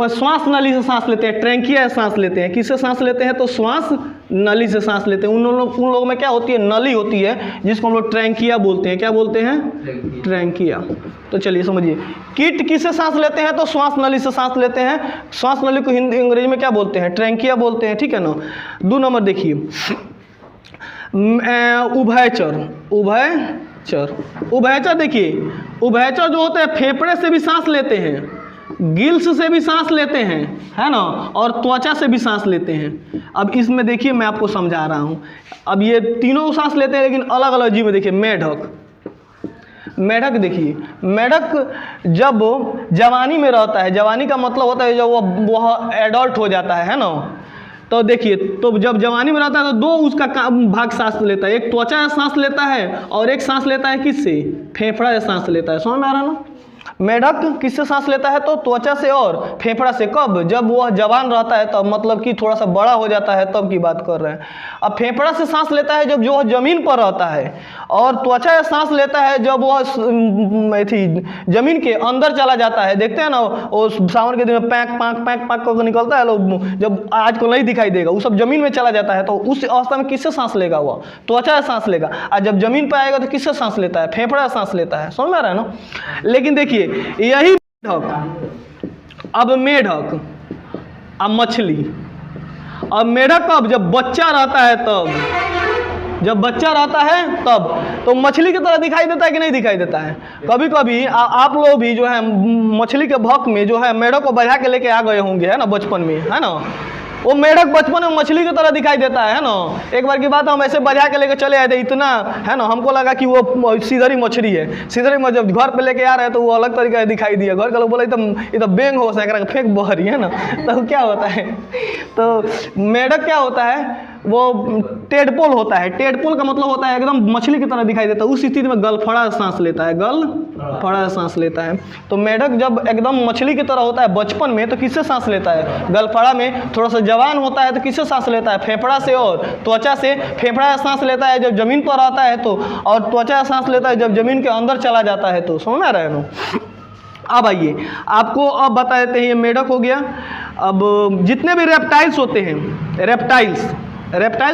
श्वास नली से सांस लेते हैं, ट्रैंकिया से सांस लेते हैं। किससे सांस लेते हैं, तो श्वास नली से सांस लेते हैं। उन लोगों में क्या होती है, नली होती है जिसको हम लोग ट्रैंकिया बोलते हैं। क्या बोलते हैं, ट्रैंकिया। तो चलिए समझिए, कीट किससे सांस लेते हैं, तो श्वास नली से सांस लेते हैं। श्वास नली को हिंदी अंग्रेजी में क्या बोलते हैं, ट्रैंकिया बोलते हैं, ठीक है ना। 2 नंबर देखिए उभयचर देखिए, उभयचर जो होते हैं फेफड़े से भी सांस लेते हैं, गिल्स से भी सांस लेते हैं, है ना, और त्वचा से भी सांस लेते हैं। अब इसमें देखिए मैं आपको समझा रहा हूँ। अब ये तीनों सांस लेते हैं लेकिन अलग अलग जीव में। देखिए मेढक देखिए, मेढक जब जवानी में रहता है, जवानी का मतलब होता है जब वह एडल्ट हो जाता है ना। तो देखिए, तो जब जवानी में रहता है तो 2 उसका भाग सांस लेता है। एक त्वचा से सांस लेता है और एक सांस लेता है किससे, फेफड़ा से सांस लेता है। समझ में आ रहा ना। मेढक किससे सांस लेता है, तो त्वचा से और फेफड़ा से। कब, जब वह जवान रहता है तब, मतलब कि थोड़ा सा बड़ा हो जाता है तब की बात कर रहे हैं। अब फेफड़ा से सांस लेता है जब जो जमीन पर रहता है, और त्वचा से सांस लेता है जब वह जमीन के अंदर चला जाता है। देखते हैं ना वो सावन के दिन में पैक पाक करके निकलता है लोग, जब आज को नहीं दिखाई देगा, वो सब जमीन में चला जाता है। तो उस अवस्था में किससे सांस लेगा, वह त्वचा से सांस लेगा। और जब जमीन पर आएगा तो किससे सांस लेता है, फेफड़ा से सांस लेता है। समझ में आ रहा है ना। लेकिन देखिए यही मेढक, अब मछली। अब मेढक कब, जब बच्चा रहता है तब, जब बच्चा रहता है तब तो मछली की तरह दिखाई देता है कि नहीं दिखाई देता है। कभी कभी आप लोग भी जो है मछली के भौक में जो है मेढक को बजा के लेके आ गए होंगे, है ना, बचपन में, है ना। वो मेढक बचपन में मछली की तरह दिखाई देता है ना। एक बार की बात हम ऐसे बजा के लेके चले आए थे, इतना, है ना, हमको लगा कि वो सीधरी मछली है। सीधरी मछली जब घर पे लेके आ रहे हैं तो वो अलग तरीके से दिखाई दिया। घर के लोग बोले ये तो बेंग हो सकता है, फेंक बहरी, है ना। तो क्या होता है, तो मेढक क्या होता है, वो टेडपोल होता है। टेडपोल का मतलब होता है एकदम मछली की तरह दिखाई देता है। उस स्थिति में गलफड़ा सांस लेता है, गलफड़ा सांस लेता है। तो मेढक जब एकदम मछली की तरह होता है बचपन में तो किससे सांस लेता है, गलफड़ा में। थोड़ा सा जवान होता है तो किससे सांस लेता है, फेफड़ा से और त्वचा से। फेफड़ा से सांस लेता है जब जमीन पर आता है तो, और त्वचा से सांस लेता है जब जमीन के अंदर चला जाता है तो। समझ में आ रहा है ना। अब आइए आपको अब बता देते हैं, ये मेढक हो गया। अब जितने भी रेप्टाइल्स होते हैं, रेप्टाइल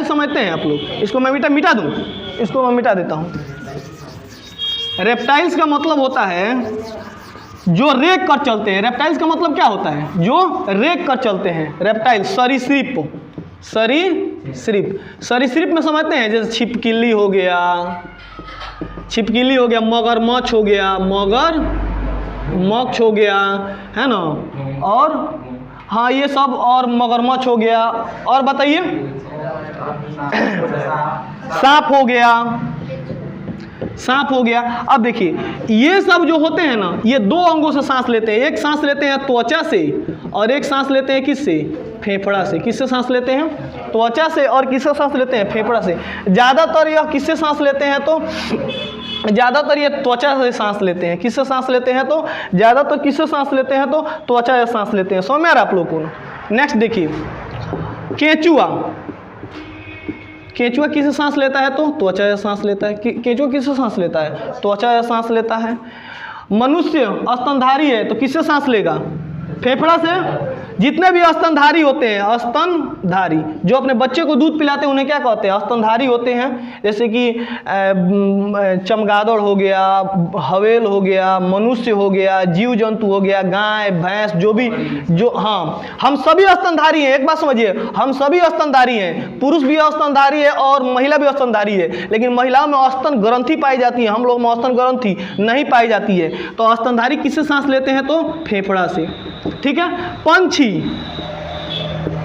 समझते हैं आप लोग। इसको मैं मिटा दूं, इसको मैं मिटा देता हूं। रेप्टाइल्स का मतलब होता है जो रेक कर चलते हैं। रेप्टाइल्स का मतलब क्या होता है, जो रेक कर चलते हैं। रेप्टाइल, सरीसृप में समझते हैं, जैसे छिपकली हो गया, मगरमच्छ हो गया, मगरमच्छ हो गया, है ना, और हाँ ये सब, और मगरमच्छ हो गया। और बताइए, सांप हो गया। अब देखिए ये सब जो होते हैं ना, ये 2 अंगों से सांस लेते हैं। एक सांस लेते हैं त्वचा से और एक सांस लेते हैं किससे, फेफड़ा से। किससे सांस लेते हैं, त्वचा से। और किससे सांस लेते हैं, फेफड़ा से। ज़्यादातर यह किससे सांस लेते हैं, तो ज़्यादातर ये त्वचा से सांस लेते हैं। किससे सांस लेते हैं, तो ज़्यादातर किससे सांस लेते हैं, तो त्वचा से सांस लेते हैं। समझ में आ रहा है आप लोगों को। नेक्स्ट देखिए, केंचुआ। केंचुआ किससे सांस लेता है? तो त्वचा से सांस लेता है। केंचुआ किससे सांस लेता है? त्वचा से सांस लेता है। मनुष्य स्तनधारी है तो किससे सांस लेगा? फेफड़ा से। जितने भी स्तनधारी होते हैं, स्तनधारी जो अपने बच्चे को दूध पिलाते हैं उन्हें क्या कहते हैं? स्तनधारी होते हैं। जैसे कि चमगादड़ हो गया, हवेल हो गया, मनुष्य हो गया, जीव जंतु हो गया, गाय भैंस, जो भी जो, हाँ, हम सभी स्तनधारी हैं। एक बात समझिए, हम सभी स्तनधारी हैं। पुरुष भी स्तनधारी है और महिला भी स्तनधारी है, लेकिन महिलाओं में स्तन ग्रंथि पाई जाती है, हम लोग में स्तन ग्रंथि नहीं पाई जाती है। तो स्तनधारी किससे सांस लेते हैं? तो फेफड़ा से। ठीक है। पंछी,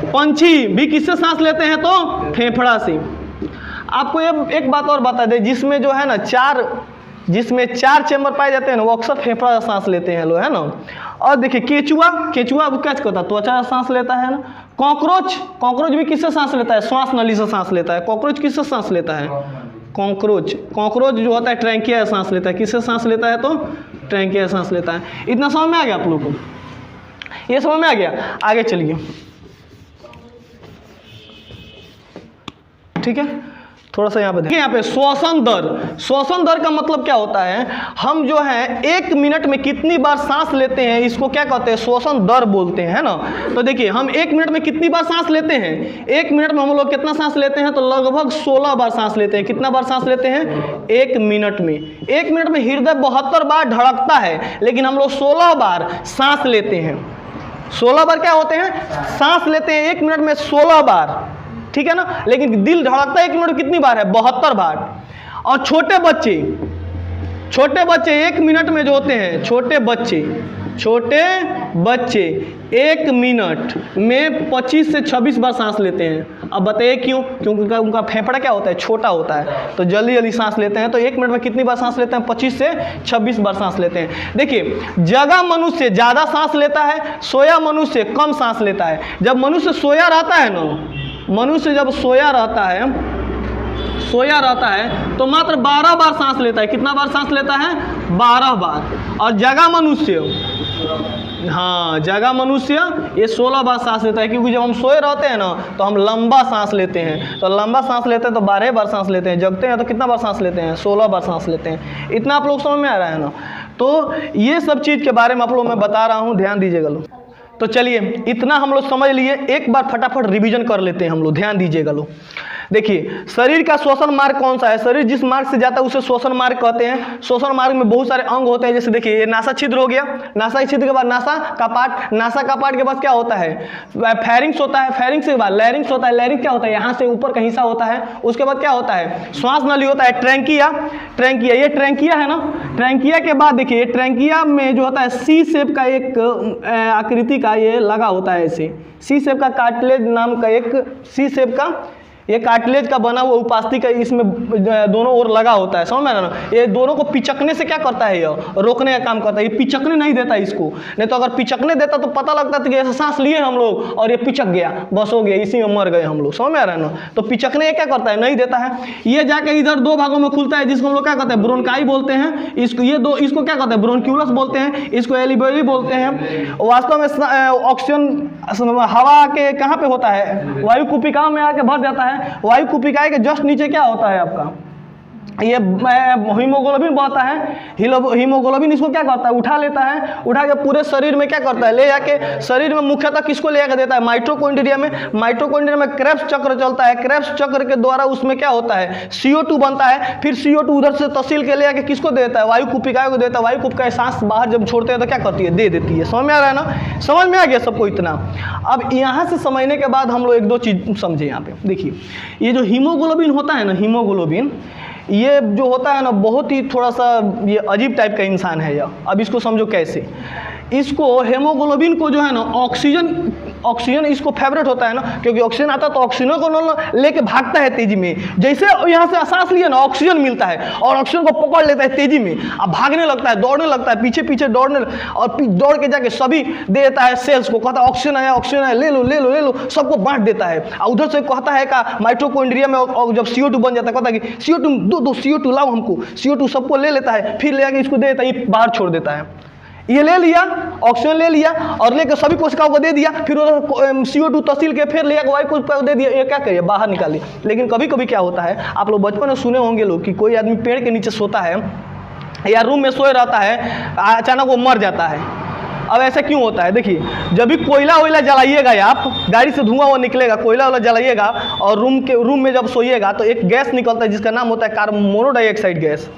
पंछी भी किससे सांस लेते हैं? तो फेफड़ा से। आपको ये एक बात और बता दें, जिसमें जो है ना जिसमें चार चैम्बर पाए जाते हैं ना, वो अक्सर फेफड़ा से सांस लेते हैं लोग, है ना। और देखिए केंचुआ, केंचुआ क्या करता है? त्वचा से सांस लेता है ना। कॉकरोच भी किससे सांस लेता है? श्वास नली से सांस लेता है। कॉकरोच किससे सांस लेता है? कॉकरोच जो होता है ट्रैंकिया से सांस लेता है। किससे सांस लेता है? तो ट्रैंकिया से सांस लेता है। इतना समझ में आ गया आप लोगों को? ये समझ में आ गया? आगे चलिए। ठीक है, थोड़ा सा यहाँ पे देखिए, यहाँ पे श्वसन दर। श्वसन दर का मतलब क्या होता है? हम जो है 1 मिनट में कितनी बार सांस लेते हैं, इसको क्या कहते हैं? श्वसन दर बोलते हैं, है ना। तो देखिए, हम 1 मिनट में कितनी बार सांस लेते हैं? 1 मिनट में हम लोग कितना सांस लेते हैं? तो लगभग 16 बार सांस लेते हैं। कितना बार सांस लेते हैं? 1 मिनट में। 1 मिनट में हृदय 72 बार धड़कता है, लेकिन हम लोग 16 बार सांस लेते हैं। 16 बार क्या होते हैं? सांस लेते हैं 1 मिनट में 16 बार। ठीक है ना। लेकिन दिल धड़कता है 1 मिनट में कितनी बार है? 72 बार। और छोटे बच्चे 1 मिनट में जो होते हैं, छोटे बच्चे 1 मिनट में 25 से 26 बार सांस लेते हैं। अब बताइए क्यों? क्योंकि उनका फेफड़ा क्या होता है? छोटा होता है, तो जल्दी जल्दी सांस लेते हैं। तो 1 मिनट में कितनी बार सांस लेते हैं? 25 से 26 बार सांस लेते हैं। देखिए, जगा मनुष्य ज़्यादा सांस लेता है, सोया मनुष्य कम सांस लेता है। जब मनुष्य सोया रहता है ना, मनुष्य जब सोया रहता है तो मात्र 12 बार सांस लेता है। कितना बार सांस लेता है? 12 बार। और जगा मनुष्य ये 16 बार सांस लेता है, क्योंकि जब हम सोए रहते हैं ना तो हम लंबा सांस लेते हैं। तो लंबा सांस लेते हैं तो 12 बार सांस लेते हैं। जगते हैं तो कितना बार सांस लेते हैं? 16 बार सांस लेते हैं। इतना आप लोग समझ में आ रहा है ना। तो ये सब चीज़ के बारे में आप लोग मैं बता रहा हूँ, ध्यान दीजिएगा लोग। तो चलिए, इतना हम लोग समझ लिए। एक बार फटाफट रिवीजन कर लेते हैं हम लोग, ध्यान दीजिएगा लोग। देखिए, शरीर का श्वसन मार्ग कौन सा है? शरीर जिस मार्ग से जाता है उसे श्वसन मार्ग कहते हैं। श्वसन मार्ग में बहुत सारे अंग होते हैं। जैसे देखिए, ये नासा छिद्र हो गया। नासा छिद्र के बाद नासा कपाट। नासा कपाट के बाद क्या होता है? फेरिंक्स होता है। फेरिंक्स के बाद लैरिंक्स होता है। लैरिंक्स क्या होता है? यहाँ से ऊपर का हिस्सा होता है। उसके बाद क्या होता है? श्वास नली होता है। ट्रैंकिया, ये ट्रैंकिया है ना। ट्रैंकिया के बाद देखिए, ट्रैंकिया में जो होता है सी शेप का एक आकृति का ये लगा होता है। ऐसे सी शेप का कार्टिलेज नाम का एक सी शेप का ये कार्टिलेज का बना हुआ उपास्थि का इसमें दोनों ओर लगा होता है। समझ में आ रहा ना। ये दोनों को पिचकने से क्या करता है? ये रोकने का काम करता है। ये पिचकने नहीं देता इसको, नहीं तो अगर पिचकने देता तो पता लगता था कि ऐसा सांस लिए हम लोग और ये पिचक गया, बस हो गया, इसी में मर गए हम लोग। समझ में आ रहा है ना। तो पिचकने ये क्या करता है? नहीं देता है। ये जाके इधर 2 भागों में खुलता है, जिसको हम लोग क्या कहते हैं? ब्रोंकाई बोलते हैं। इसको क्या कहते हैं? ब्रोंक्यूलस बोलते हैं। इसको एल्वियोली बोलते हैं। वास्तव में ऑक्सीजन हवा के कहाँ पे होता है? वायु कुपिका में आके भर जाता है। वायु कुपिकाएं के जस्ट नीचे क्या होता है आपका? ये हीमोग्लोबिन बहता है। हीमोग्लोबिन इसको क्या करता है? उठा लेता है। उठा के पूरे शरीर में क्या करता है? ले जाके शरीर में मुख्यतः किसको ले जाकर देता है? माइटोकॉन्ड्रिया में। माइटोकॉन्ड्रिया में क्रेब्स चक्र चलता है। क्रेब्स चक्र के द्वारा उसमें क्या होता है? CO2 बनता है। फिर CO2 उधर से तहसील के ले जाके किसको देता है? वायु कुपिकाएं को देता है। वायु कुपिकाएं सांस बाहर जब छोड़ते हैं तो क्या करती है? दे देती है। समझ में आ रहा है ना। समझ में आ गया सबको इतना। अब यहाँ से समझने के बाद हम लोग 1-2 चीज़ समझे। यहाँ पे देखिए, ये जो हीमोग्लोबिन होता है ना, हीमोग्लोबिन ये जो होता है ना, बहुत ही थोड़ा सा ये अजीब टाइप का इंसान है यह। अब इसको समझो कैसे। इसको हेमोग्लोबिन को जो है ना ऑक्सीजन इसको फेवरेट होता है ना, क्योंकि ऑक्सीजन आता है तो ऑक्सीजन को लेके भागता है तेजी में। जैसे यहाँ से सांस लिया ना, ऑक्सीजन मिलता है और ऑक्सीजन को पकड़ लेता है तेजी में। अब भागने लगता है, दौड़ने लगता है, पीछे पीछे दौड़ने और दौड़ के जाके सभी दे देता है सेल्स को। कहता है ऑक्सीजन है, ले लो, सबको बांट देता है। और उधर से कहता है का माइटोकॉन्ड्रिया में जब CO2 बन जाता है, कहता है कि CO2 दो CO2 लाओ हमको। CO2 सबको ले लेता है, फिर ले आके इसको दे देता है, ये बाहर छोड़ देता है। ये ले लिया, ऑक्सीजन ले लिया और लेकर सभी कोशिकाओं को दे दिया, फिर CO2 तहसील के फिर लिया वायु कोशिकाओं को दे दिया, ये क्या करिए बाहर निकालिए। लेकिन कभी कभी क्या होता है, आप लोग बचपन में सुने होंगे लोग कि कोई आदमी पेड़ के नीचे सोता है या रूम में सोए रहता है, अचानक वो मर जाता है। अब ऐसा क्यों होता है? देखिए, जब भी कोयला वोयला जलाइएगा या आप गाड़ी से धुआं वो निकलेगा, कोयला वाला जलाइएगा और रूम में जब सोइएगा तो एक गैस निकलता है जिसका नाम होता है कार्बन मोनोडाइऑक्साइड गैस।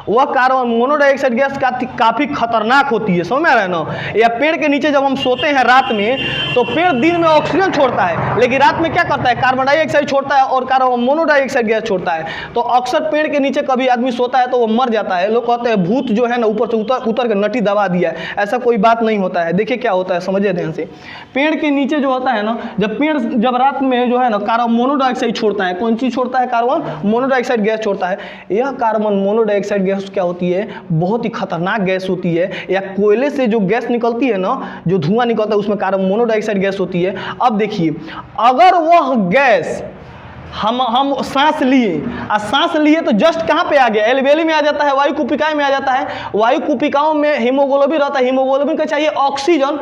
वह कार्बन मोनोडाइऑक्साइड गैस काफ़ी खतरनाक होती है, समझ में आ रहा है ना। या पेड़ के नीचे जब हम सोते हैं रात में, तो पेड़ दिन में ऑक्सीजन छोड़ता है लेकिन रात में क्या करता है, कार्बन डाइऑक्साइड छोड़ता है और कार्बन मोनोडाइऑक्साइड गैस छोड़ता है। तो अक्सर पेड़ के नीचे कभी आदमी सोता है तो वो मर जाता है। लोग कहते हैं भूत जो है ना ऊपर से उतर के नटी दबा दिया है, ऐसा कोई बात नहीं होता है। देखिए क्या होता है, समझिए ध्यान से। पेड़ के नीचे जो होता है ना, जब रात में जो है ना कार्बन मोनोडाइऑक्साइड छोड़ता है, कौन चीज़ छोड़ता है, कार्बन मोनोडाइऑक्साइड गैस छोड़ता है। यह कार्बन मोनोडाइऑक्साइड गैस क्या होती है, बहुत ही खतरनाक गैस होती है। या कोयले से जो गैस निकलती है ना, जो धुआं निकलता है उसमें कार्बन मोनोडाइऑक्साइड गैस होती है। अब देखिए, अगर वह गैस हम सांस लिए और सांस लिए तो जस्ट कहाँ पे आ गया, एल्वेली में आ जाता है, वायु कुपिकाएं में आ जाता है। वायु कुपिकाओं में हीमोग्लोबिन रहता है, हीमोग्लोबिन का चाहिए ऑक्सीजन,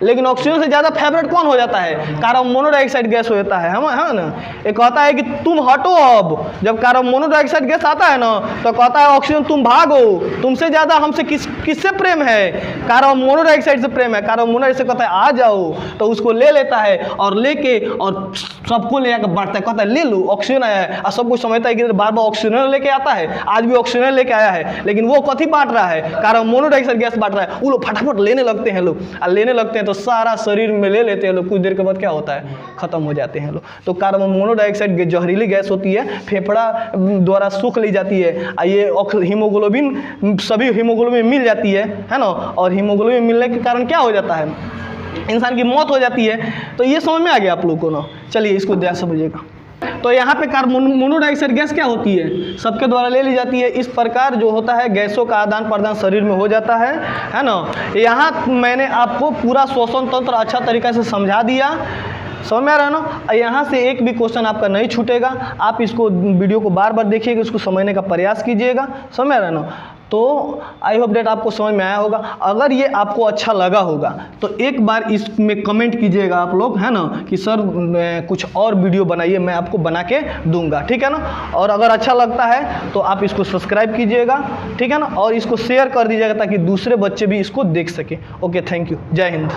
लेकिन ऑक्सीजन से ज़्यादा फेवरेट कौन हो जाता है, कार्बन मोनोडाइऑक्साइड गैस हो जाता है। है ना, ये कहता है कि तुम हटो। अब जब कार्बन मोनोडाइऑक्साइड गैस आता है ना तो कहता है ऑक्सीजन तुम भागो, तुमसे ज़्यादा हमसे किससे प्रेम है, कार्बन मोनोडाइऑक्साइड से प्रेम है। कार्बन मोनोडाइऑक्साइड से कहता है आ जाओ, तो उसको ले लेता है और लेके और सबको ले जाकर बांटता है, कहता है ले लो ऑक्सीजन आया है। और सब कुछ समझता है कि बार बार ऑक्सीजन लेके आता है, आज भी ऑक्सीजन लेके आया है, लेकिन वो कथी बांट रहा है, कार्बन मोनोडाइऑक्साइड गैस बांट रहा है। वो लोग फटाफट लेने लगते हैं लोग, और लेने लगते हैं तो सारा शरीर में ले लेते हैं लोग, कुछ देर के बाद क्या होता है, खत्म हो जाते हैं लोग। तो कार्बन मोनोडाइऑक्साइड जहरीली गैस होती है, फेफड़ा द्वारा सूख ली जाती है। ये हीमोग्लोबिन, सभी हीमोग्लोबिन मिल जाती है ना, और हीमोग्लोबिन मिलने के कारण क्या हो जाता है, इंसान की मौत हो जाती है। तो ये समझ में आ गया आप लोगों को ना। चलिए इसको ध्यान समझिएगा। तो यहाँ पे कार्बन मोनोडाइऑक्साइड गैस क्या होती है, सबके द्वारा ले ली जाती है। इस प्रकार जो होता है गैसों का आदान प्रदान शरीर में हो जाता है ना। यहाँ मैंने आपको पूरा श्वसन तंत्र अच्छा तरीक़े से समझा दिया, समझ में आ रहा है ना। यहाँ से एक भी क्वेश्चन आपका नहीं छूटेगा। आप इसको वीडियो को बार बार देखिएगा, इसको समझने का प्रयास कीजिएगा, समझ में आ रहा है ना। तो आई होप डेट आपको समझ में आया होगा। अगर ये आपको अच्छा लगा होगा तो एक बार इसमें कमेंट कीजिएगा आप लोग, है ना, कि सर कुछ और वीडियो बनाइए, मैं आपको बना के दूंगा, ठीक है ना। और अगर अच्छा लगता है तो आप इसको सब्सक्राइब कीजिएगा, ठीक है ना, और इसको शेयर कर दीजिएगा ताकि दूसरे बच्चे भी इसको देख सकें। ओके, थैंक यू, जय हिंद।